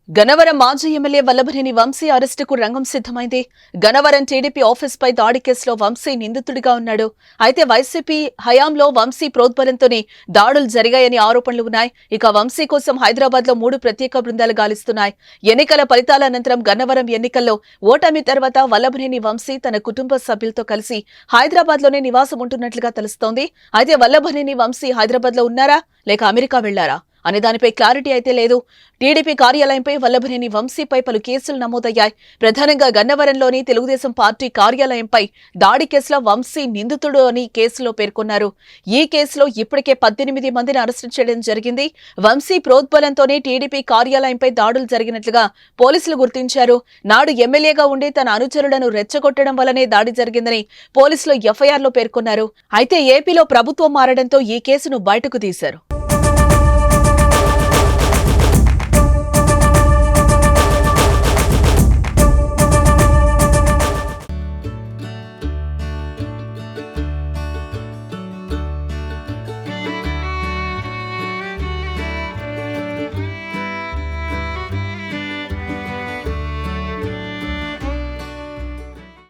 గన్నవరం మాజీ ఎమ్మెల్యే వల్లభనేని వంశీ అరెస్టుకు రంగం సిద్ధమైంది. గన్నవరం టీడీపీ ఆఫీస్పై దాడి కేసులో వంశీ నిందితుడిగా ఉన్నాడు. అయితే వైసీపీ హయాంలో వంశీ ప్రోద్బలంతోనే దాడులు జరిగాయని ఆరోపణలు ఉన్నాయి. ఇక వంశీ కోసం హైదరాబాద్ లో 3 ప్రత్యేక బృందాలు గాలిస్తున్నాయి. ఎన్నికల ఫలితాల అనంతరం గన్నవరం ఎన్నికల్లో ఓటమి తర్వాత వల్లభనేని వంశీ తన కుటుంబ సభ్యులతో కలిసి హైదరాబాద్ లోనే నివాసం ఉంటున్నట్లుగా తెలుస్తోంది. అయితే వల్లభనేని వంశీ హైదరాబాద్ లో ఉన్నారా లేక అమెరికా వెళ్లారా అనే దానిపై క్లారిటీ అయితే లేదు. టీడీపీ కార్యాలయంపై వల్లభనేని వంశీపై పలు కేసులు నమోదయ్యాయి. ప్రధానంగా గన్నవరంలోని తెలుగుదేశం పార్టీ కార్యాలయంపై దాడి కేసులో వంశీ నిందితుడు అని కేసులో పేర్కొన్నారు. ఈ కేసులో ఇప్పటికే 18 మందిని అరెస్టు చేయడం జరిగింది. వంశీ ప్రోద్బలంతోనే టీడీపీ కార్యాలయంపై దాడులు జరిగినట్లుగా పోలీసులు గుర్తించారు. నాడు ఎమ్మెల్యేగా ఉండి తన అనుచరులను రెచ్చగొట్టడం వల్లనే దాడి జరిగిందని పోలీసులు ఎఫ్ఐఆర్లో పేర్కొన్నారు. అయితే ఏపీలో ప్రభుత్వం మారడంతో ఈ కేసును బయటకు తీశారు.